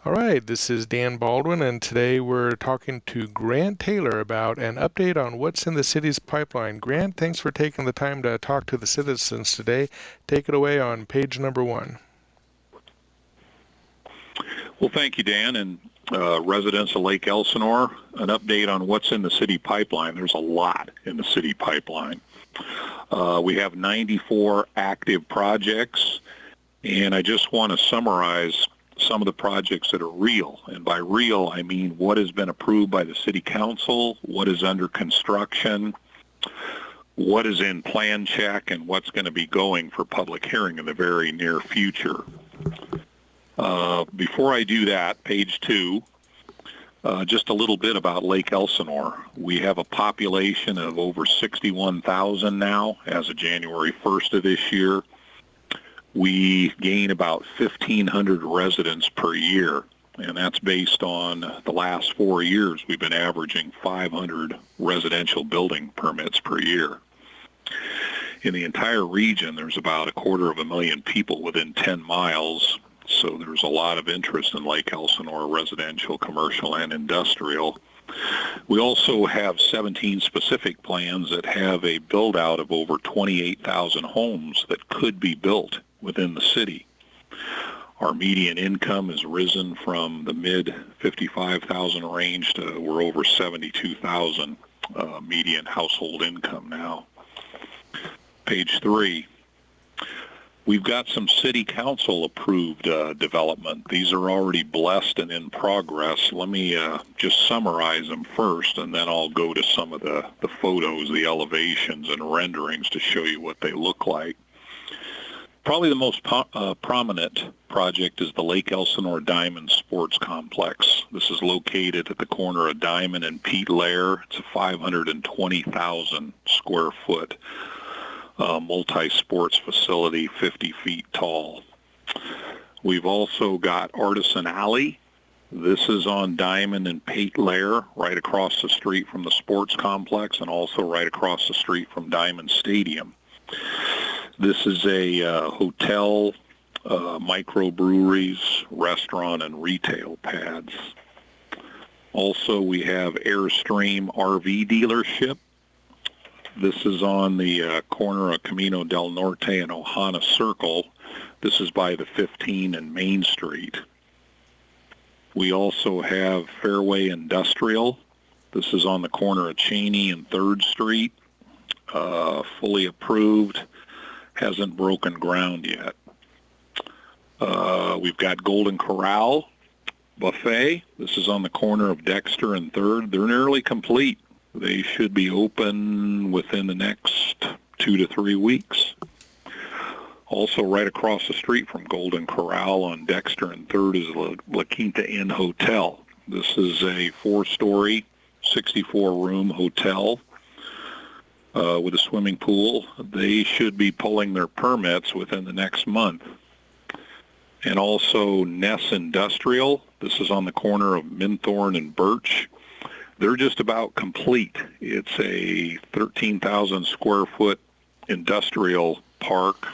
All right, this is Dan Baldwin, and today we're talking to Grant Taylor about an update on what's in the city's pipeline. Grant, thanks for taking the time to talk to the citizens today. Take it away on page number 1. Well, thank you, Dan, and residents of Lake Elsinore, an update on what's in the city pipeline. There's a lot in the city pipeline. We have 94 active projects, and I just want to summarize some of the projects that are real. And by real, I mean what has been approved by the City Council, what is under construction, what is in plan check, and what's going to be going for public hearing in the very near future. Before I do that, page 2, just a little bit about Lake Elsinore. We have a population of over 61,000 now as of January 1st of this year. We gain about 1,500 residents per year, and that's based on the last 4 years. We've been averaging 500 residential building permits per year. In the entire region, there's about 250,000 people within 10 miles, so there's a lot of interest in Lake Elsinore, residential, commercial, and industrial. We also have 17 specific plans that have a build-out of over 28,000 homes that could be built within the city. Our median income has risen from the mid 55,000 range to we're over 72,000 median household income now. Page 3. We've got some city council approved development. These are already blessed and in progress. Let me just summarize them first, and then I'll go to some of the photos, the elevations and renderings to show you what they look like. Probably the most prominent project is the Lake Elsinore Diamond Sports Complex. This is located at the corner of Diamond and Pete Lair. It's a 520,000 square foot multi-sports facility, 50 feet tall. We've also got Artisan Alley. This is on Diamond and Pete Lair, right across the street from the sports complex and also right across the street from Diamond Stadium. This is a hotel, microbreweries, restaurant, and retail pads. Also, we have Airstream RV dealership. This is on the corner of Camino del Norte and Ohana Circle. This is by the 15 and Main Street. We also have Fairway Industrial. This is on the corner of Cheney and 3rd Street. Fully approved. Hasn't broken ground yet. We've got Golden Corral Buffet. This is on the corner of Dexter and 3rd. They're nearly complete. They should be open within the next 2 to 3 weeks. Also right across the street from Golden Corral on Dexter and 3rd is La Quinta Inn Hotel. This is a 4-story, 64-room hotel with a swimming pool. They should be pulling their permits within the next month. And also Ness Industrial. This is on the corner of Minthorn and Birch. They're just about complete. It's a 13,000 square foot industrial park.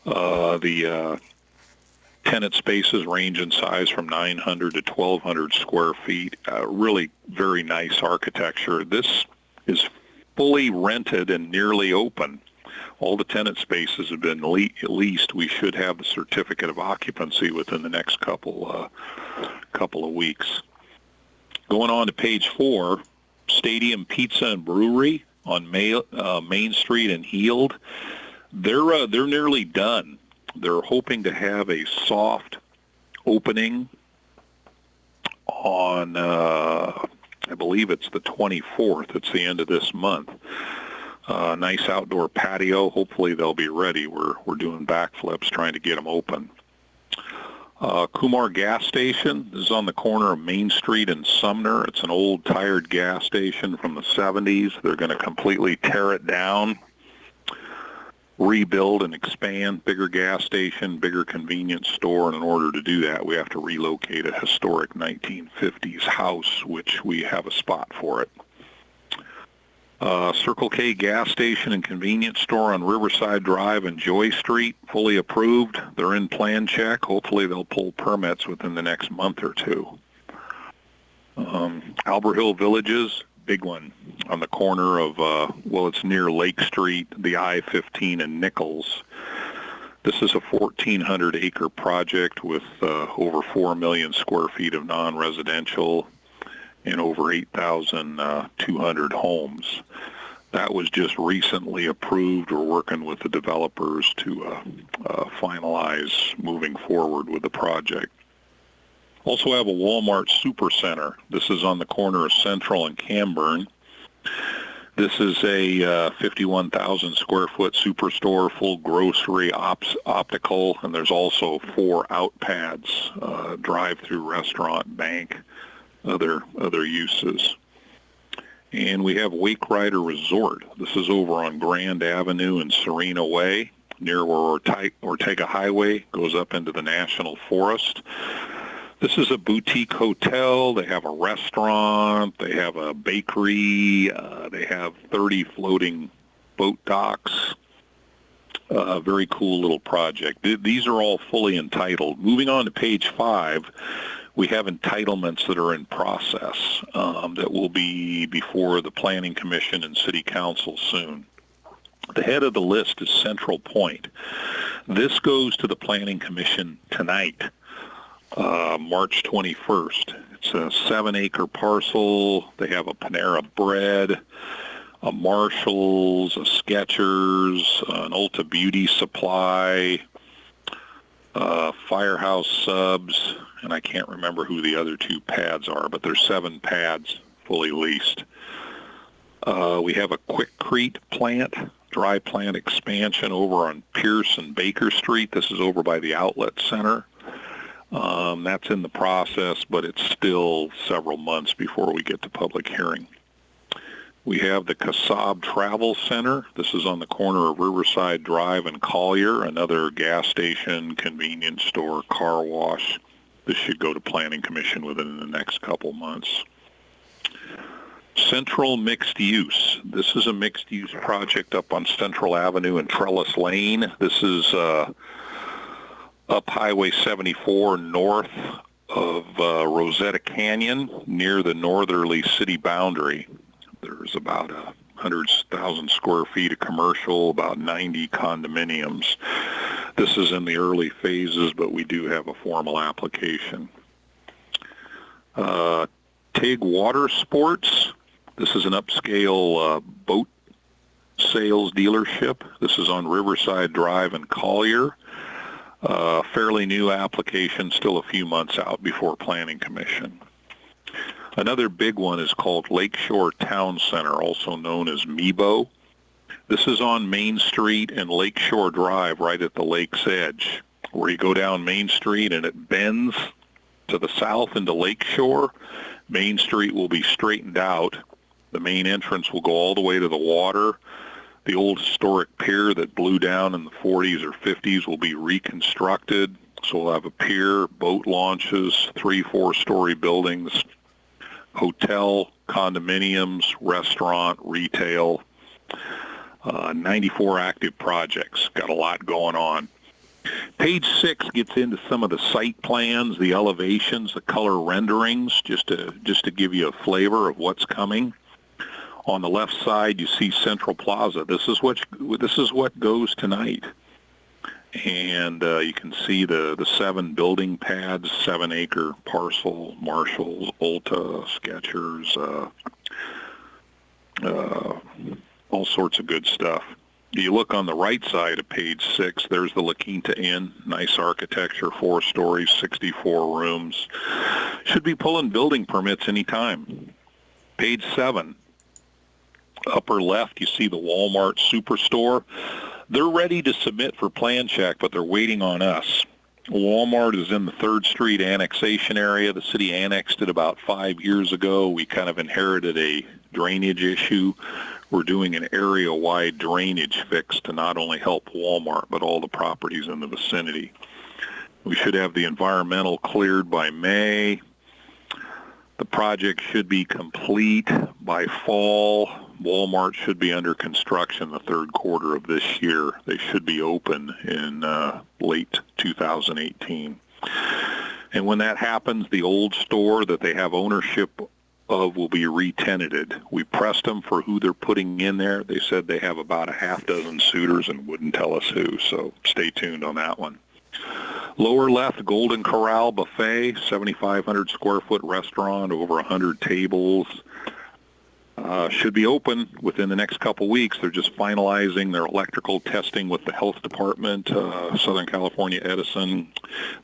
The tenant spaces range in size from 900 to 1,200 square feet. Really very nice architecture. This is fully rented and nearly open. All the tenant spaces have been leased. We should have the certificate of occupancy within the next couple of weeks. Going on to page 4, Stadium Pizza and Brewery on Main Street and Heald. They're nearly done. They're hoping to have a soft opening on I believe it's the 24th. It's the end of this month. Nice outdoor patio. Hopefully they'll be ready. We're doing backflips trying to get them open. Kumar Gas Station is on the corner of Main Street and Sumner. It's an old tired gas station from the 70s. They're going to completely tear it down, rebuild and expand, bigger gas station, bigger convenience store. And in order to do that, we have to relocate a historic 1950s house, which we have a spot for it. Circle K gas station and convenience store on Riverside Drive and Joy Street, fully approved. They're in plan check. Hopefully they'll pull permits within the next month or two. Albert Hill Villages, big one on the corner of, it's near Lake Street, the I-15 and Nichols. This is a 1,400-acre project with over 4 million square feet of non-residential and over 8,200 homes. That was just recently approved. We're working with the developers to finalize moving forward with the project. Also have a Walmart Supercenter. This is on the corner of Central and Camburn. This is a 51,000 square foot superstore, full grocery, optical, and there's also 4 out pads, drive-through restaurant, bank, other uses. And we have Wake Rider Resort. This is over on Grand Avenue and Serena Way, near where Ortega Highway goes up into the National Forest. This is a boutique hotel. They have a restaurant. They have a bakery. They have 30 floating boat docks. Very cool little project. These are all fully entitled. Moving on to page 5, we have entitlements that are in process that will be before the Planning Commission and City Council soon. The head of the list is Central Point. This goes to the Planning Commission tonight. March 21st. It's a 7-acre parcel. They have a Panera Bread, a Marshall's, a Skechers, an Ulta Beauty Supply, Firehouse Subs, and I can't remember who the other 2 pads are, but there's 7 pads fully leased. We have a Quikrete plant, dry plant expansion over on Pierce and Baker Street. This is over by the outlet center. That's in the process, but it's still several months before we get to public hearing. We have the Kasab Travel Center. This is on the corner of Riverside Drive and Collier, another gas station, convenience store, car wash. This should go to Planning Commission within the next couple months. Central Mixed Use. This is a mixed-use project up on Central Avenue and Trellis Lane. This is up Highway 74 north of Rosetta Canyon near the northerly city boundary. There's about 100,000 square feet of commercial, about 90 condominiums. This is in the early phases, but we do have a formal application. TIG Water Sports. This is an upscale boat sales dealership. This is on Riverside Drive in Collier. Fairly new application, still a few months out before Planning Commission. Another big one is called Lakeshore Town Center, also known as MEBO. This is on Main Street and Lakeshore Drive, right at the lake's edge, where you go down Main Street and it bends to the south into Lakeshore. Main Street will be straightened out. The main entrance will go all the way to the water. The old historic pier that blew down in the 40s or 50s will be reconstructed. So we'll have a pier, boat launches, 3-4-story buildings, hotel, condominiums, restaurant, retail, 94 active projects. Got a lot going on. Page 6 gets into some of the site plans, the elevations, the color renderings, just to give you a flavor of what's coming. On the left side, you see Central Plaza. This is what goes tonight. And you can see the 7 building pads, 7-acre parcel, Marshalls, Ulta, Skechers, all sorts of good stuff. You look on the right side of page 6, there's the La Quinta Inn, nice architecture, 4 stories, 64 rooms. Should be pulling building permits anytime. Page 7, upper left, you see the Walmart Superstore. They're ready to submit for plan check, but they're waiting on us. Walmart is in the 3rd Street annexation area. The city annexed it about 5 years ago. We kind of inherited a drainage issue. We're doing an area-wide drainage fix to not only help Walmart, but all the properties in the vicinity. We should have the environmental cleared by May. The project should be complete by fall, Walmart should be under construction the third quarter of this year. They should be open in late 2018. And when that happens, the old store that they have ownership of will be re-tenanted. We pressed them for who they're putting in there. They said they have about a half dozen suitors and wouldn't tell us who, so stay tuned on that one. Lower left, Golden Corral Buffet, 7,500 square foot restaurant, over 100 tables. Should be open within the next couple weeks. They're just finalizing their electrical testing with the health department, Southern California Edison.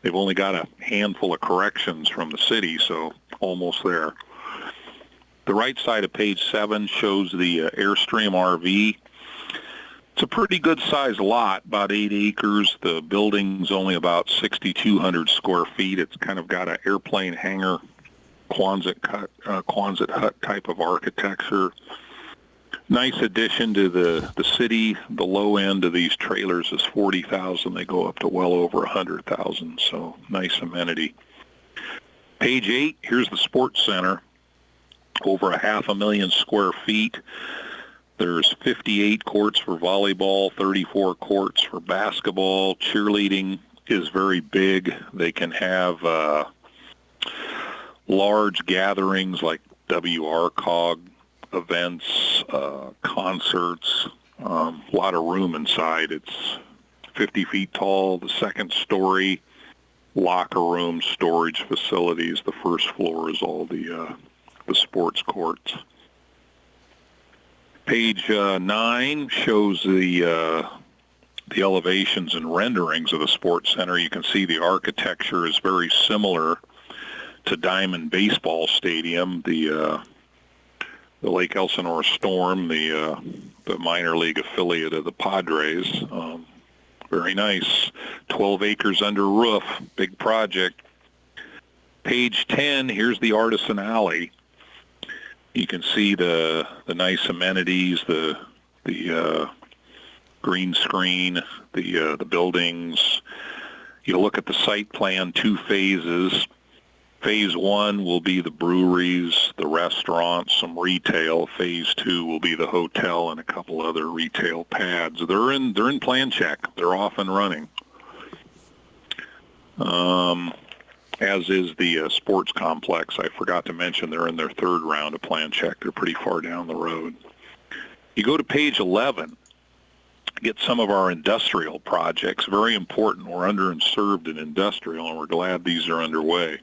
They've only got a handful of corrections from the city, so almost there. The right side of page 7 shows the Airstream RV. It's a pretty good-sized lot, about 8 acres. The building's only about 6,200 square feet. It's kind of got an airplane hangar, Quonset hut type of architecture. Nice addition to the city. The low end of these trailers is 40,000. They go up to well over 100,000, so nice amenity. Page 8, here's the sports center. Over 500,000 square feet. There's 58 courts for volleyball, 34 courts for basketball. Cheerleading is very big. They can have large gatherings like WRCOG events, concerts, a lot of room inside. It's 50 feet tall, the second story, locker rooms, storage facilities. The first floor is all the sports courts. Page 9 shows the elevations and renderings of the sports center. You can see the architecture is very similar to Diamond Baseball Stadium, the Lake Elsinore Storm, the minor league affiliate of the Padres. Very nice. 12 acres under roof, big project. Page 10, here's the Artisan Alley. You can see the nice amenities, the green screen, the buildings. You look at the site plan, 2 phases. Phase 1 will be the breweries, the restaurants, some retail. Phase 2 will be the hotel and a couple other retail pads. They're in plan check. They're off and running. As is the sports complex. I forgot to mention they're in their 3rd round of plan check. They're pretty far down the road. You go to page 11, get some of our industrial projects. Very important. We're underserved in industrial, and we're glad these are underway.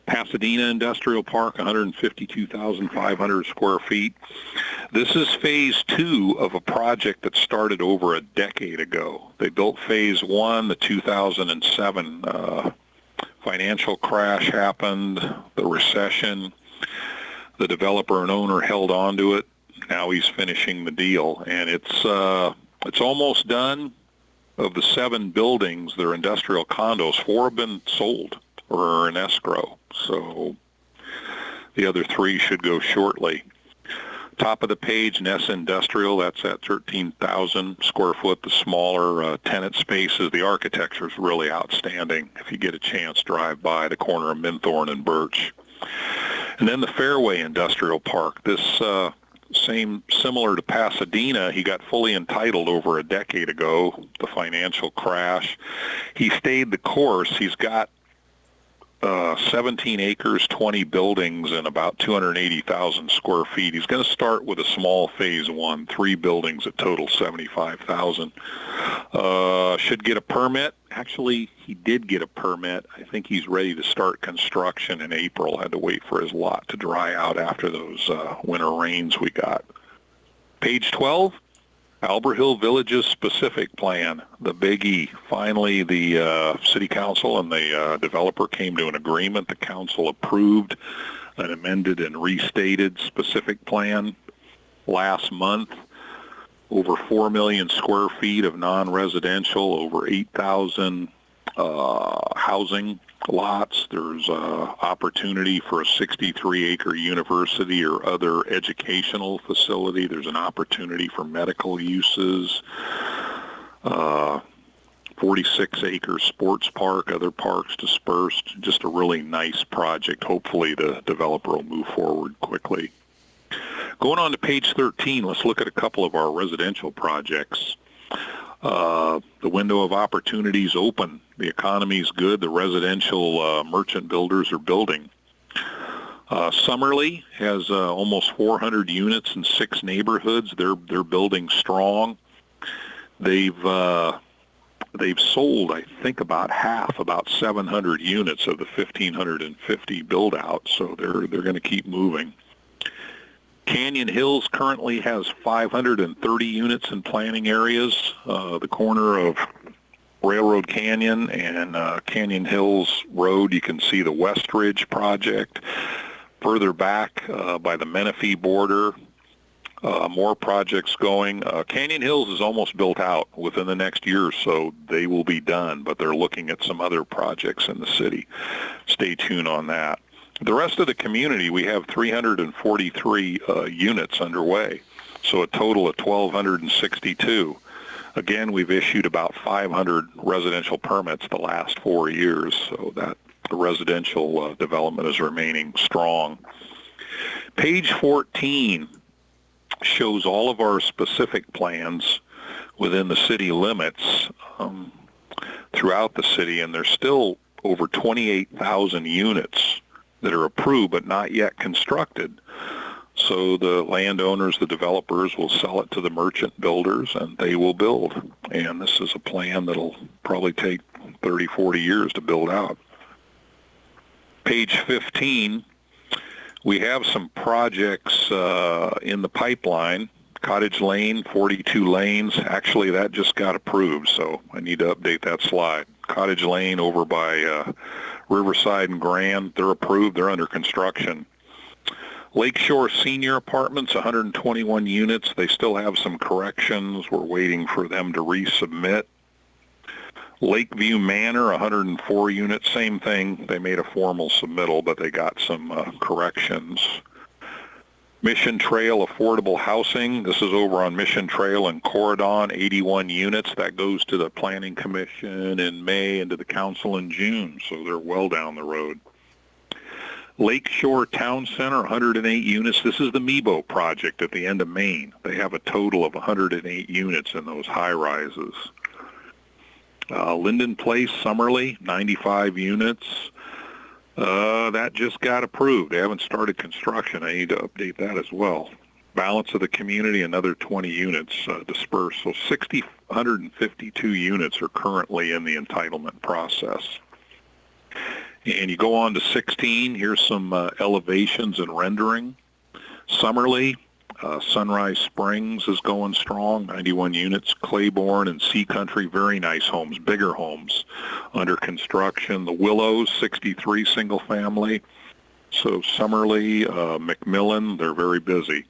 Pasadena Industrial Park, 152,500 square feet. This is phase 2 of a project that started over a decade ago. They built phase 1, the 2007 financial crash happened, the recession. The developer and owner held on to it. Now he's finishing the deal, and it's almost done. Of the 7 buildings, they're industrial condos. 4 have been sold or are in escrow, so the other 3 should go shortly. Top of the page, Ness Industrial, that's at 13,000 square foot, the smaller tenant spaces. The architecture is really outstanding. If you get a chance, drive by the corner of Minthorn and Birch. And then the Fairway Industrial Park. This similar to Pasadena, he got fully entitled over a decade ago, the financial crash. He stayed the course. He's got 17 acres, 20 buildings, and about 280,000 square feet. He's going to start with a small phase 1, 3 buildings that total 75,000. Should get a permit. Actually, he did get a permit. I think he's ready to start construction in April. Had to wait for his lot to dry out after those winter rains we got. Page 12. Albert Hill Village's specific plan, the biggie. Finally, the city council and the developer came to an agreement. The council approved an amended and restated specific plan last month. Over 4 million square feet of non-residential, over 8,000 housing lots. There's opportunity for a 63-acre university or other educational facility. There's an opportunity for medical uses. 46-acre sports park, other parks dispersed. Just a really nice project. Hopefully the developer will move forward quickly. Going on to page 13, let's look at a couple of our residential projects. The window of opportunity is open. The economy is good. The residential merchant builders are building. Summerly has almost 400 units in 6 neighborhoods. They're building strong. They've sold, I think, about half, about 700 units of the 1,550 build out. So they're going to keep moving. Canyon Hills currently has 530 units in planning areas. The corner of Railroad Canyon and Canyon Hills Road, you can see the West Ridge project. Further back by the Menifee border, more projects going. Canyon Hills is almost built out. Within the next year or so, they will be done, but they're looking at some other projects in the city. Stay tuned on that. The rest of the community, we have 343 units underway, so a total of 1,262. Again, we've issued about 500 residential permits the last 4 years, so that the residential development is remaining strong. Page 14 shows all of our specific plans within the city limits throughout the city, and there's still over 28,000 units that are approved but not yet constructed. So the landowners, the developers, will sell it to the merchant builders and they will build. And this is a plan that'll probably take 30, 40 years to build out. Page 15, we have some projects in the pipeline. Cottage Lane, 42 lanes. Actually, that just got approved, so I need to update that slide. Cottage Lane over by Riverside and Grand, they're approved. They're under construction. Lakeshore Senior Apartments, 121 units. They still have some corrections. We're waiting for them to resubmit. Lakeview Manor, 104 units. Same thing. They made a formal submittal, but they got some corrections. Mission Trail Affordable Housing. This is over on Mission Trail in Corridon, 81 units. That goes to the Planning Commission in May and to the Council in June, so they're well down the road. Lakeshore Town Center, 108 units. This is the Mebo project at the end of Maine. They have a total of 108 units in those high-rises. Linden Place, Summerly, 95 units. That just got approved. They haven't started construction. I need to update that as well. Balance of the community, another 20 units dispersed. So 152 units are currently in the entitlement process. And you go on to 16. Here's some elevations and rendering. Summerly, Sunrise Springs is going strong, 91 units. Claiborne and Sea Country, very nice homes, bigger homes under construction. The Willows, 63 single family. So Summerly, McMillan, they're very busy.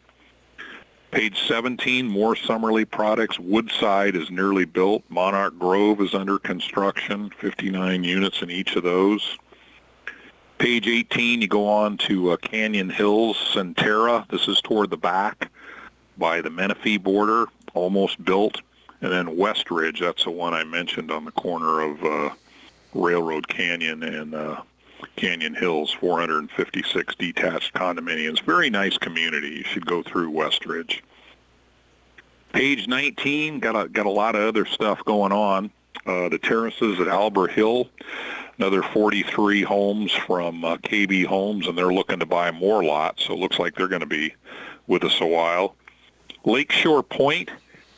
Page 17, more Summerly products. Woodside is nearly built. Monarch Grove is under construction, 59 units in each of those. Page 18, you go on to Canyon Hills, Centera. This is toward the back by the Menifee border, almost built. And then West Ridge, that's the one I mentioned on the corner of Railroad Canyon and Canyon Hills, 456 detached condominiums. Very nice community. You should go through West Ridge. Page 19, got a lot of other stuff going on. The terraces at Albert Hill, another 43 homes from KB Homes, and they're looking to buy more lots, so it looks like they're going to be with us a while. Lakeshore Point,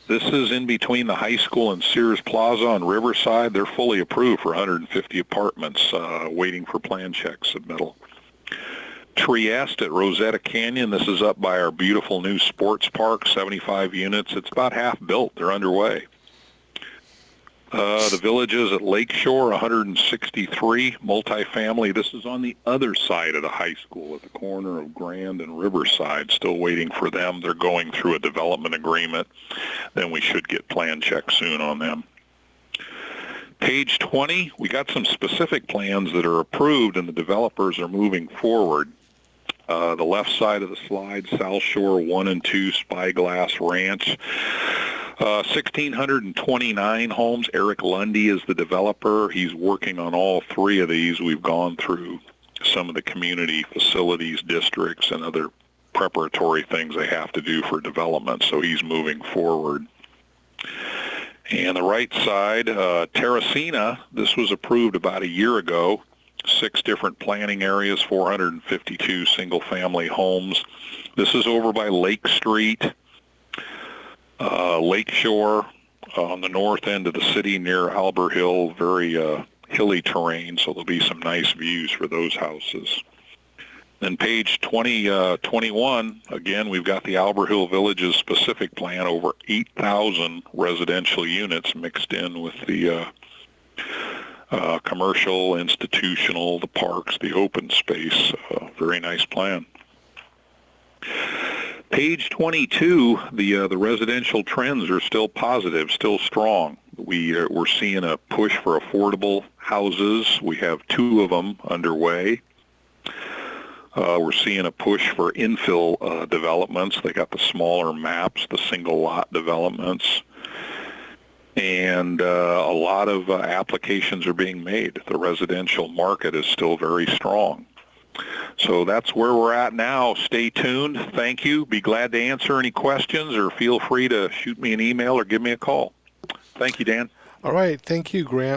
this is in between the high school and Sears Plaza on Riverside. They're fully approved for 150 apartments, waiting for plan check submittal. Trieste at Rosetta Canyon, this is up by our beautiful new sports park, 75 units. It's about half built. They're underway. The Villages at Lakeshore, 163 multifamily. This is on the other side of the high school at the corner of Grand and Riverside. Still waiting for them. They're going through a development agreement. Then we should get plan check soon on them. Page 20, we got some specific plans that are approved and the developers are moving forward. The left side of the slide, South Shore 1 and 2 Spyglass Ranch. 1,629 homes. Eric Lundy is the developer. He's working on all 3 of these. We've gone through some of the community facilities districts and other preparatory things they have to do for development, so he's moving forward. And the right side, Terracina, this was approved about a year ago. 6 different planning areas, 452 single-family homes. This is over by Lake Street, Lakeshore, on the north end of the city near Albert Hill, very hilly terrain, so there'll be some nice views for those houses. Then page 21, again, we've got the Albert Hill Villages specific plan, over 8,000 residential units mixed in with the commercial, institutional, the parks, the open space. Very nice plan. Page 22, the residential trends are still positive, still strong. We're seeing a push for affordable houses. We have 2 of them underway. We're seeing a push for infill developments. They got the smaller maps, the single lot developments. And a lot of applications are being made. The residential market is still very strong. So that's where we're at now. Stay tuned. Thank you. Be glad to answer any questions, or feel free to shoot me an email or give me a call. Thank you, Dan. All right. Thank you, Grant.